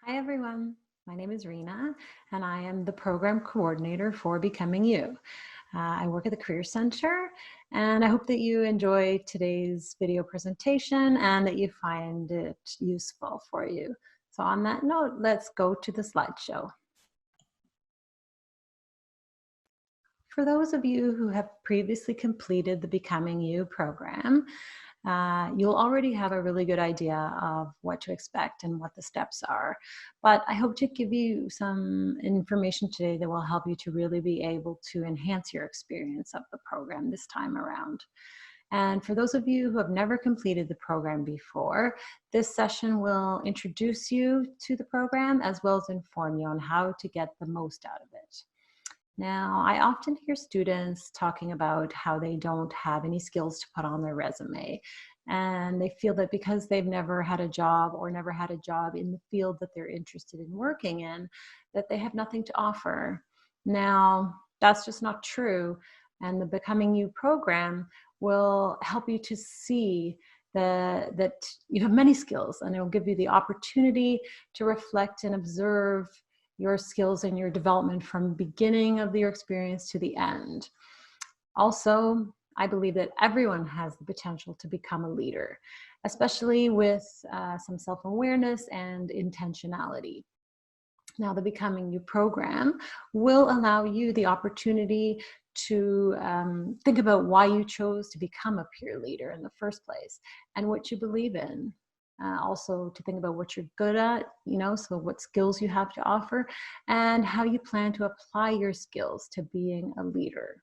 Hi everyone, my name is Rena and I am the program coordinator for Becoming You. I work at the Career Center and I hope that you enjoy today's video presentation and that you find it useful for you. So on that note, let's go to the slideshow. For those of you who have previously completed the Becoming You program, you'll already have a really good idea of what to expect and what the steps are. But I hope to give you some information today that will help you to really be able to enhance your experience of the program this time around. And for those of you who have never completed the program before, this session will introduce you to the program as well as inform you on how to get the most out of it. Now, I often hear students talking about how they don't have any skills to put on their resume. And they feel that because they've never had a job or never had a job in the field that they're interested in working in, that they have nothing to offer. Now, that's just not true. And the Becoming You program will help you to see that you have many skills, and it will give you the opportunity to reflect and observe your skills and your development from the beginning of your experience to the end. Also, I believe that everyone has the potential to become a leader, especially with some self-awareness and intentionality. Now, the Becoming You program will allow you the opportunity to think about why you chose to become a peer leader in the first place and what you believe in. Also to think about what you're good at, so what skills you have to offer and how you plan to apply your skills to being a leader.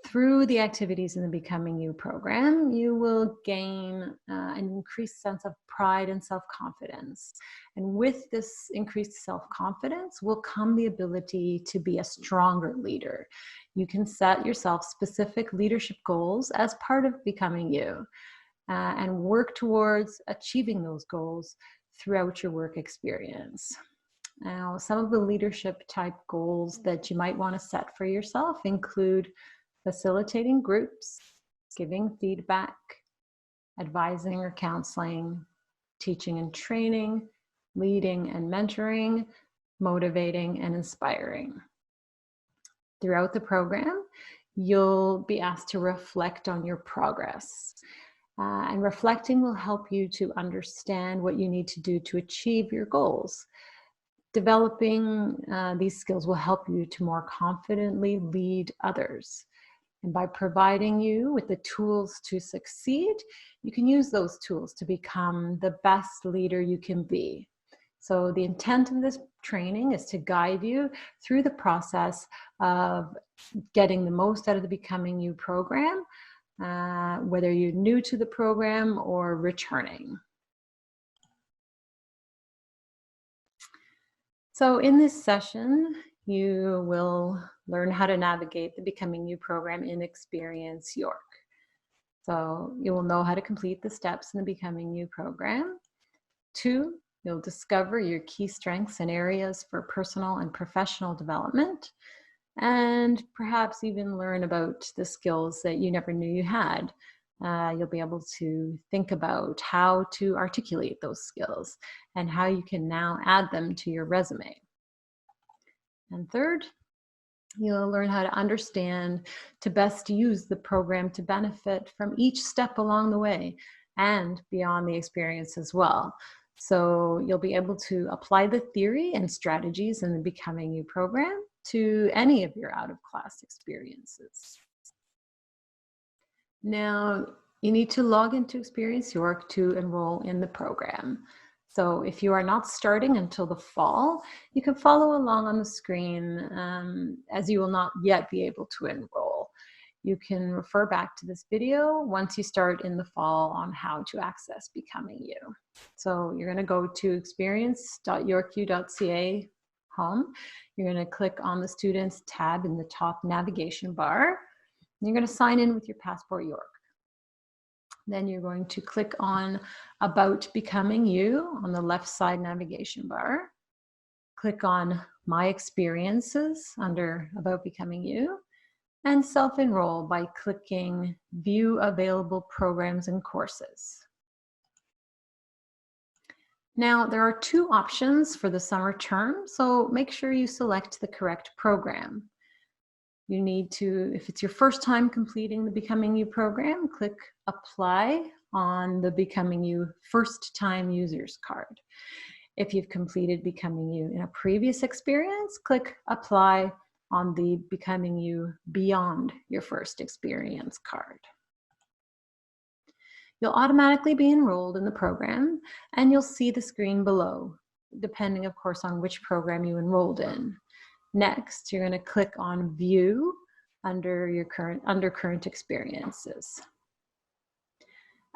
Through the activities in the Becoming You program, you will gain an increased sense of pride and self-confidence. And with this increased self-confidence will come the ability to be a stronger leader. You can set yourself specific leadership goals as part of Becoming You. And work towards achieving those goals throughout your work experience. Now, some of the leadership type goals that you might want to set for yourself include facilitating groups, giving feedback, advising or counseling, teaching and training, leading and mentoring, motivating and inspiring. Throughout the program, you'll be asked to reflect on your progress. And reflecting will help you to understand what you need to do to achieve your goals. Developing these skills will help you to more confidently lead others. And by providing you with the tools to succeed, you can use those tools to become the best leader you can be. So the intent of this training is to guide you through the process of getting the most out of the Becoming You program, whether you're new to the program or returning. So in this session, you will learn how to navigate the Becoming You program in Experience York. So you will know how to complete the steps in the Becoming You program. 2, you'll discover your key strengths and areas for personal and professional development, and perhaps even learn about the skills that you never knew you had. You'll be able to think about how to articulate those skills and how you can now add them to your resume. And 3rd, you'll learn how to understand to best use the program to benefit from each step along the way and beyond the experience as well. So you'll be able to apply the theory and strategies in the Becoming You program to any of your out-of-class experiences. Now, you need to log into Experience York to enroll in the program. So if you are not starting until the fall, you can follow along on the screen as you will not yet be able to enroll. You can refer back to this video once you start in the fall on how to access Becoming You. So you're going to go to experience.yorku.ca home. You're going to click on the Students tab in the top navigation bar. You're going to sign in with your Passport York. Then you're going to click on About Becoming You on the left side navigation bar. Click on My Experiences under About Becoming You, and self-enroll by clicking View Available Programs and Courses. Now, there are two options for the summer term, so make sure you select the correct program. You need to, if it's your first time completing the Becoming You program, click Apply on the Becoming You First Time Users card. If you've completed Becoming You in a previous experience, click Apply on the Becoming You Beyond Your First Experience card. You'll automatically be enrolled in the program, and you'll see the screen below, depending, of course, on which program you enrolled in. Next, you're going to click on View under Current Experiences.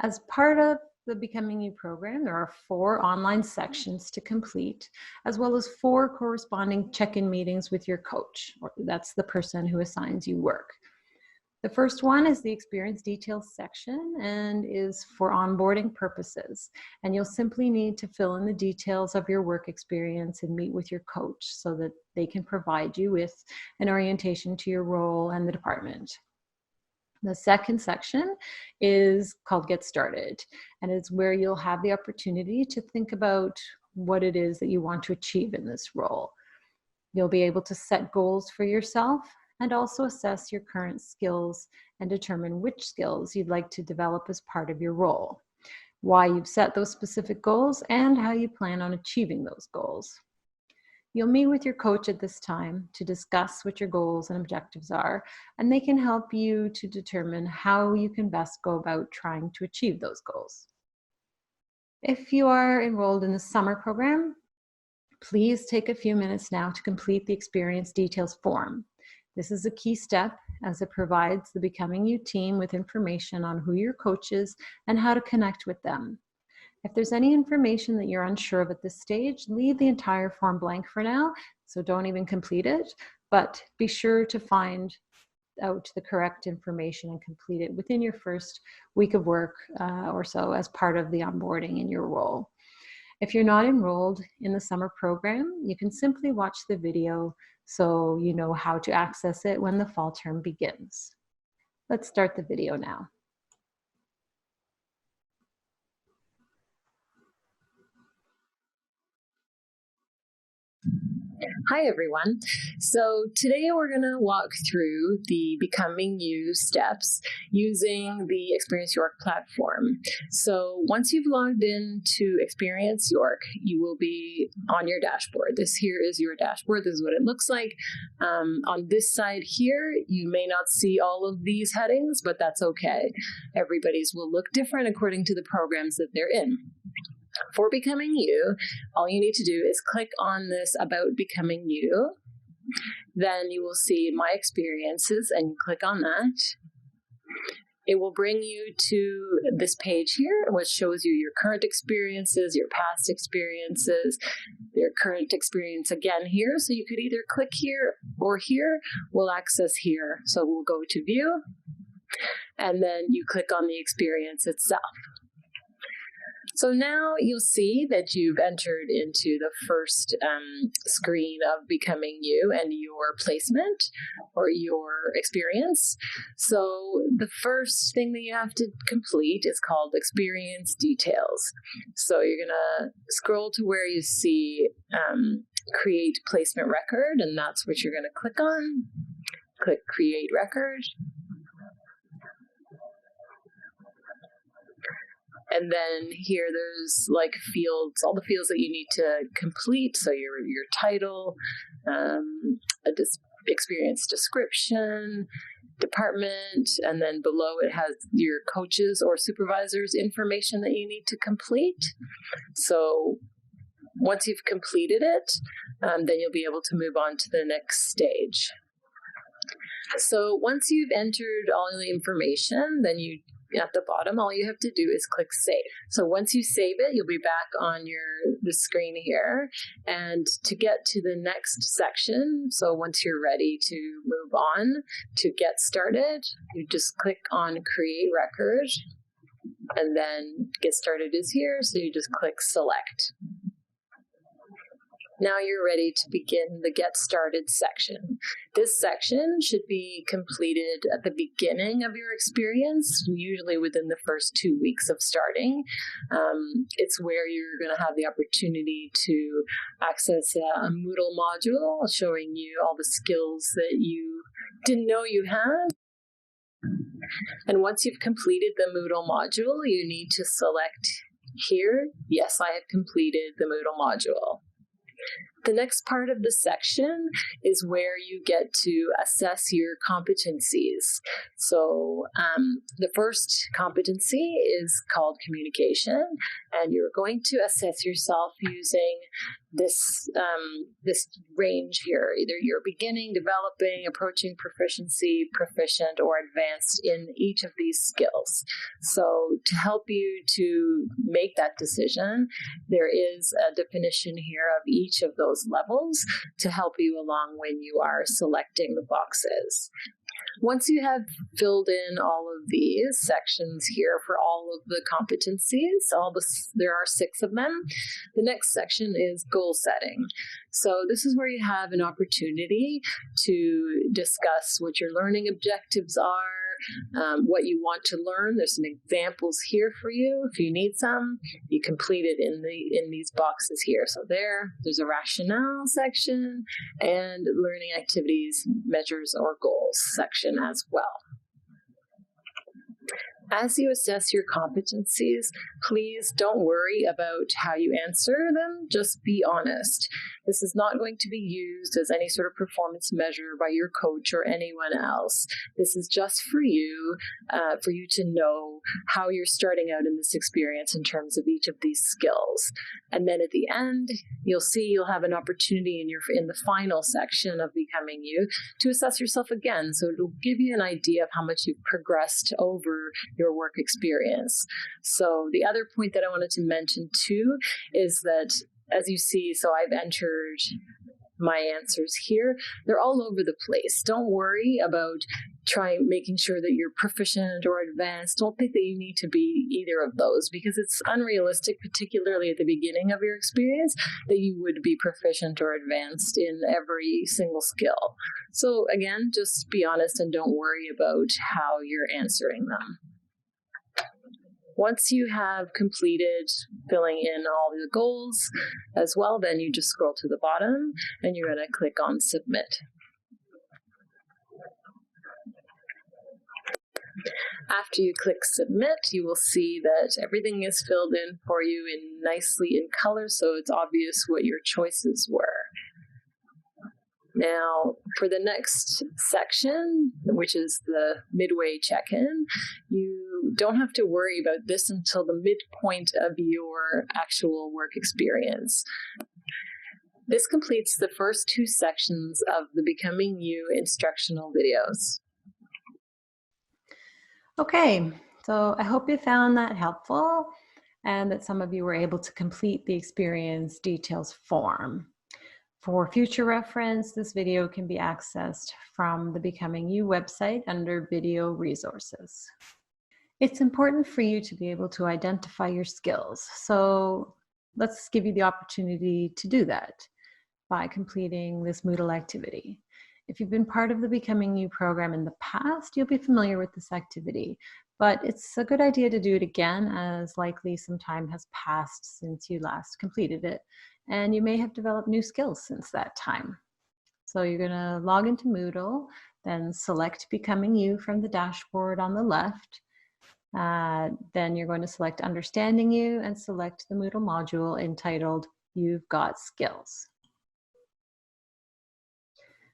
As part of the Becoming You program, there are 4 online sections to complete, as well as 4 corresponding check-in meetings with your coach, or that's the person who assigns you work. The first one is the experience details section and is for onboarding purposes. And you'll simply need to fill in the details of your work experience and meet with your coach so that they can provide you with an orientation to your role and the department. The second section is called Get Started, and it's where you'll have the opportunity to think about what it is that you want to achieve in this role. You'll be able to set goals for yourself and also assess your current skills and determine which skills you'd like to develop as part of your role, why you've set those specific goals, and how you plan on achieving those goals. You'll meet with your coach at this time to discuss what your goals and objectives are, and they can help you to determine how you can best go about trying to achieve those goals. If you are enrolled in the summer program, please take a few minutes now to complete the experience details form. This is a key step as it provides the Becoming You team with information on who your coach is and how to connect with them. If there's any information that you're unsure of at this stage, leave the entire form blank for now, so don't even complete it, but be sure to find out the correct information and complete it within your first week of work or so as part of the onboarding in your role. If you're not enrolled in the summer program, you can simply watch the video so you know how to access it when the fall term begins. Let's start the video now. Hi everyone. So today we're going to walk through the Becoming You steps using the Experience York platform. So once you've logged into Experience York, you will be on your dashboard. This here is your dashboard. This is what it looks like. On this side here, you may not see all of these headings, but that's okay. Everybody's will look different according to the programs that they're in. For Becoming You, all you need to do is click on this About Becoming You. Then you will see My Experiences, and you click on that. It will bring you to this page here, which shows you your current experiences, your past experiences, your current experience again here. So you could either click here or here. We'll access here. So we'll go to View, and then you click on the experience itself. So now you'll see that you've entered into the first screen of Becoming You and your placement or your experience. So the first thing that you have to complete is called Experience Details. So you're going to scroll to where you see Create Placement Record, and that's what you're going to click on. Click Create Record. And then here there's like fields, all the fields that you need to complete. So your title, experience description, department, and then below it has your coaches or supervisors information that you need to complete. So once you've completed it, then you'll be able to move on to the next stage. So once you've entered all the information, then at the bottom, all you have to do is click Save. So once you save it, you'll be back on the screen here. And to get to the next section, so once you're ready to move on to Get Started, you just click on Create Record, and then Get Started is here, so you just click Select. Now you're ready to begin the Get Started section. This section should be completed at the beginning of your experience, usually within the first 2 weeks of starting. It's where you're going to have the opportunity to access a Moodle module showing you all the skills that you didn't know you had. And once you've completed the Moodle module, you need to select here, yes, I have completed the Moodle module. The next part of the section is where you get to assess your competencies. So the first competency is called communication, and you're going to assess yourself using this range here. Either you're beginning, developing, approaching proficiency, proficient, or advanced in each of these skills. So to help you to make that decision, there is a definition here of each of those levels to help you along when you are selecting the boxes. Once you have filled in all of these sections here for all of the competencies, there are 6 of them, the next section is goal setting. So this is where you have an opportunity to discuss what your learning objectives are, what you want to learn. There's some examples here for you. If you need some, you complete it in these boxes here. So there's a rationale section and learning activities, measures, or goals section as well. As you assess your competencies, please don't worry about how you answer them, just be honest. This is not going to be used as any sort of performance measure by your coach or anyone else. This is just for you to know how you're starting out in this experience in terms of each of these skills. And then at the end, you'll have an opportunity in the final section of Becoming You to assess yourself again. So it'll give you an idea of how much you've progressed over your work experience. So the other point that I wanted to mention too is that, as you see, so I've entered my answers here. They're all over the place. Don't worry about making sure that you're proficient or advanced. Don't think that you need to be either of those, because it's unrealistic, particularly at the beginning of your experience, that you would be proficient or advanced in every single skill. So again, just be honest and don't worry about how you're answering them. Once you have completed filling in all the goals as well, then you just scroll to the bottom and you're going to click on Submit. After you click Submit, you will see that everything is filled in for you nicely in color, so it's obvious what your choices were. Now, for the next section, which is the midway check-in, you don't have to worry about this until the midpoint of your actual work experience. This completes the first 2 sections of the Becoming You instructional videos. Okay, so I hope you found that helpful and that some of you were able to complete the experience details form. For future reference, this video can be accessed from the Becoming You website under Video Resources. It's important for you to be able to identify your skills, so let's give you the opportunity to do that by completing this Moodle activity. If you've been part of the Becoming You program in the past, you'll be familiar with this activity, but it's a good idea to do it again, as likely some time has passed since you last completed it, and you may have developed new skills since that time. So you're going to log into Moodle, then select Becoming You from the dashboard on the left. Then you're going to select Understanding You and select the Moodle module entitled You've Got Skills.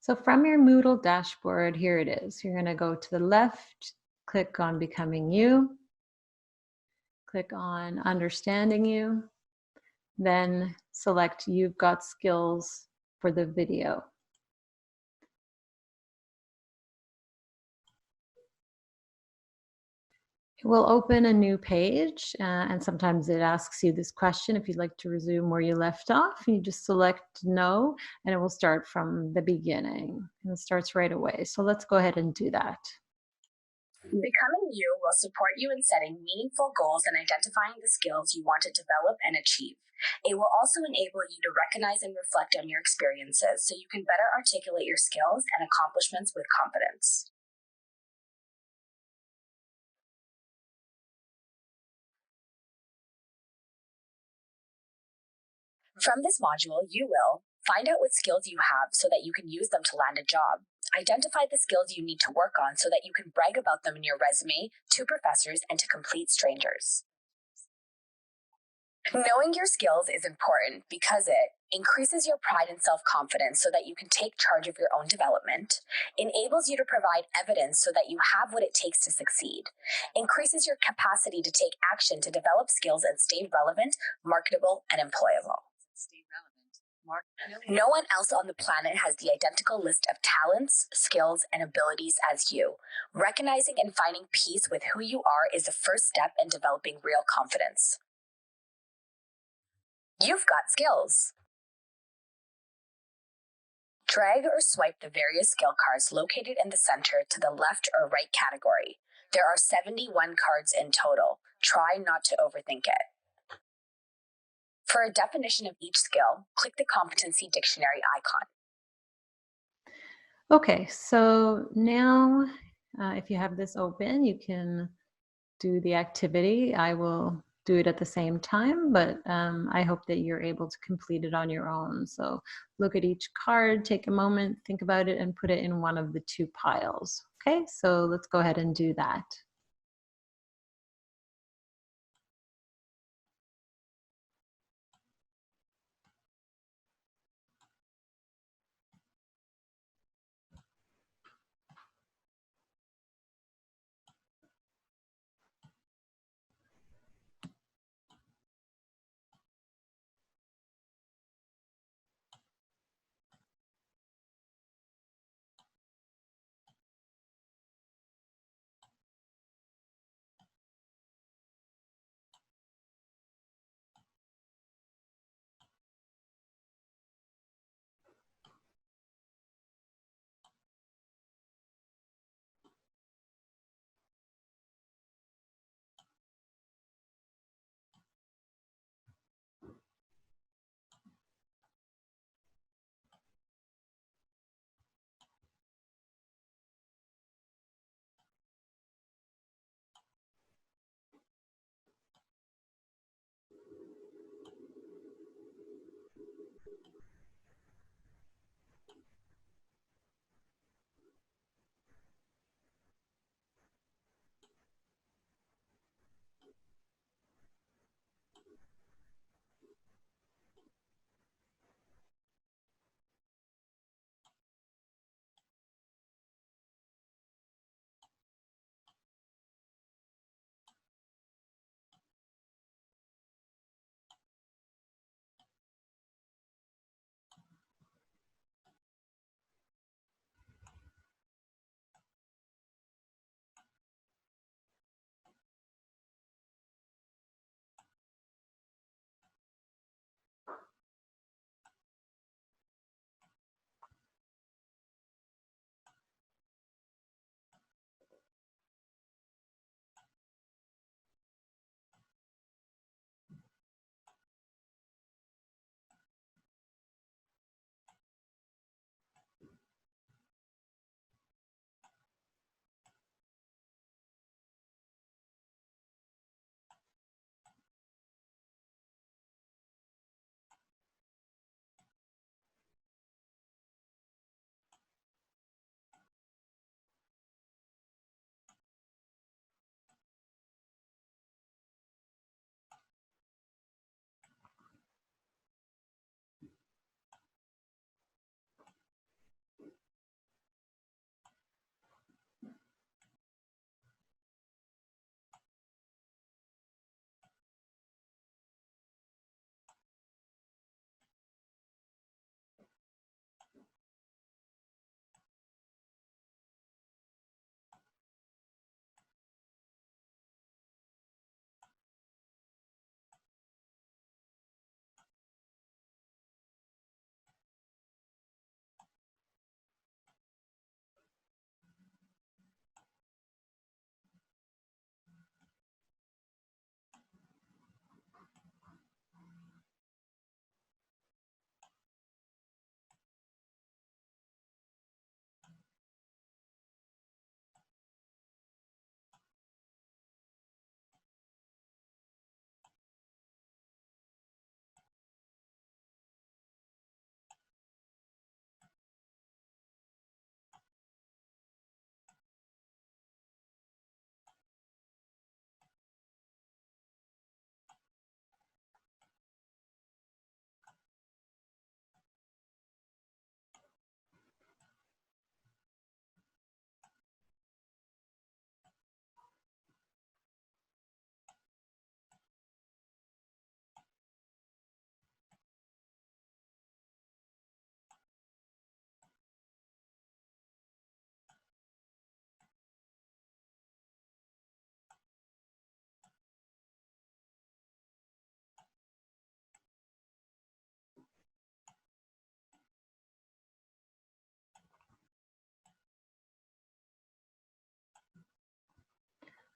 So from your Moodle dashboard, here it is. You're going to go to the left, click on Becoming You, click on Understanding You, then select You've Got Skills for the video. It will open a new page, and sometimes it asks you this question if you'd like to resume where you left off. You just select no, and it will start from the beginning. And it starts right away. So let's go ahead and do that. Becoming You will support you in setting meaningful goals and identifying the skills you want to develop and achieve. It will also enable you to recognize and reflect on your experiences so you can better articulate your skills and accomplishments with confidence. From this module, you will find out what skills you have so that you can use them to land a job. Identify the skills you need to work on so that you can brag about them in your resume to professors and to complete strangers. Knowing your skills is important because it increases your pride and self-confidence so that you can take charge of your own development, enables you to provide evidence so that you have what it takes to succeed, increases your capacity to take action to develop skills and stay relevant, marketable, and employable. No one else on the planet has the identical list of talents, skills, and abilities as you. Recognizing and finding peace with who you are is the first step in developing real confidence. You've got skills. Drag or swipe the various skill cards located in the center to the left or right category. There are 71 cards in total. Try not to overthink it. For a definition of each skill, click the competency dictionary icon. Okay, so now if you have this open, you can do the activity. I will do it at the same time, but I hope that you're able to complete it on your own. So look at each card, take a moment, think about it, and put it in one of the two piles. Okay, so let's go ahead and do that.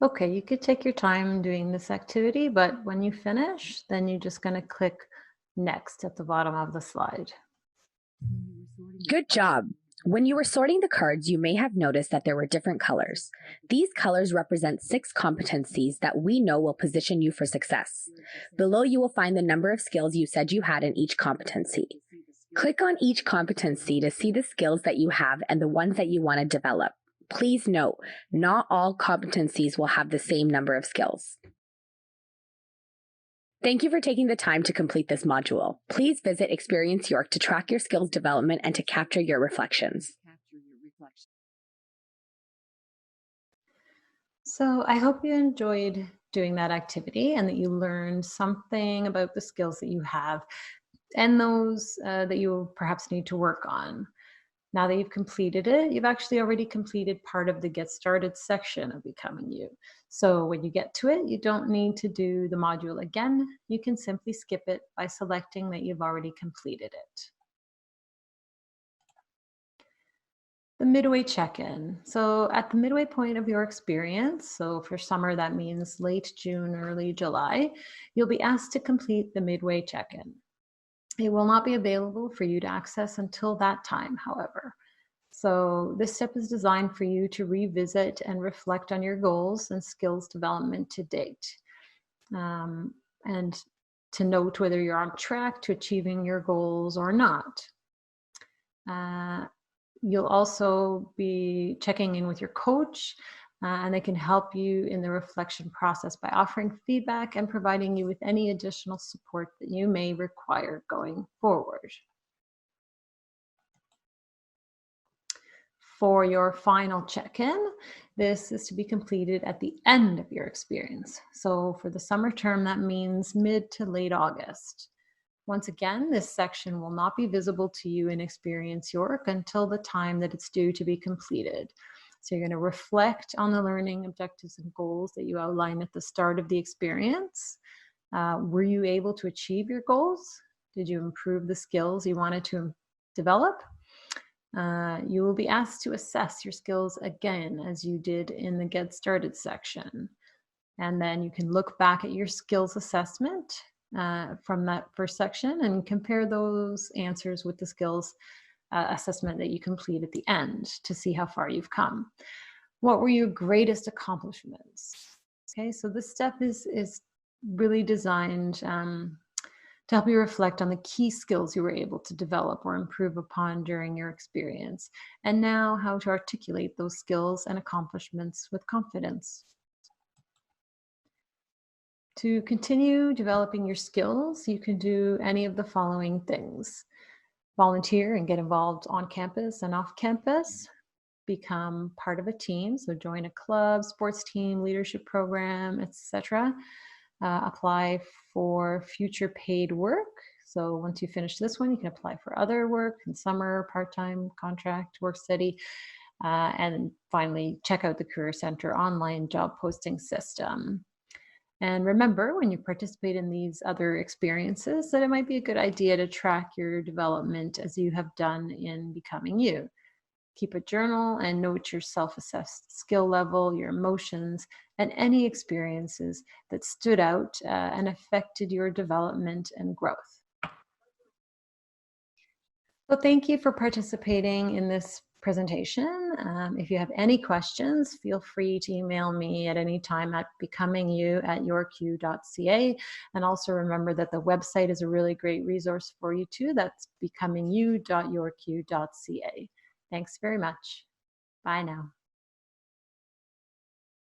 Okay, you could take your time doing this activity, but when you finish, then you're just going to click next at the bottom of the slide. Good job. When you were sorting the cards, you may have noticed that there were different colors. These colors represent 6 competencies that we know will position you for success. Below, you will find the number of skills you said you had in each competency. Click on each competency to see the skills that you have and the ones that you want to develop. Please note, not all competencies will have the same number of skills. Thank you for taking the time to complete this module. Please visit Experience York to track your skills development and to capture your reflections. So I hope you enjoyed doing that activity and that you learned something about the skills that you have and those that you perhaps need to work on. Now that you've completed it, you've actually already completed part of the Get Started section of Becoming You. So when you get to it, you don't need to do the module again. You can simply skip it by selecting that you've already completed it. The midway check-in. So at the midway point of your experience, so for summer that means late June, early July, you'll be asked to complete the midway check-in. It will not be available for you to access until that time, however. So this step is designed for you to revisit and reflect on your goals and skills development to date, and to note whether you're on track to achieving your goals or not. You'll also be checking in with your coach, and they can help you in the reflection process by offering feedback and providing you with any additional support that you may require going forward. For your final check-in, this is to be completed at the end of your experience. So for the summer term, that means mid to late August. Once again, this section will not be visible to you in Experience York until the time that it's due to be completed. So you're going to reflect on the learning objectives and goals that you outlined at the start of the experience. Were you able to achieve your goals? Did you improve the skills you wanted to develop? You will be asked to assess your skills again as you did in the Get Started section. And then you can look back at your skills assessment from that first section and compare those answers with the skills assessment that you complete at the end to see how far you've come. What were your greatest accomplishments? Okay, so this step is really designed to help you reflect on the key skills you were able to develop or improve upon during your experience, and now how to articulate those skills and accomplishments with confidence. To continue developing your skills, you can do any of the following things. Volunteer and get involved on campus and off campus. Become part of a team, so join a club, sports team, leadership program, etc. Apply for future paid work. So once you finish this one, you can apply for other work in summer, part-time, contract, work study. And finally, check out the Career Center online job posting system. And remember, when you participate in these other experiences, that it might be a good idea to track your development as you have done in Becoming You. Keep a journal and note your self-assessed skill level, your emotions, and any experiences that stood out and affected your development and growth. Well, thank you for participating in this presentation. If you have any questions, feel free to email me at any time at becomingyou@yorku.ca. And also remember that the website is a really great resource for you too. That's becomingyou.yorku.ca. Thanks very much. Bye now.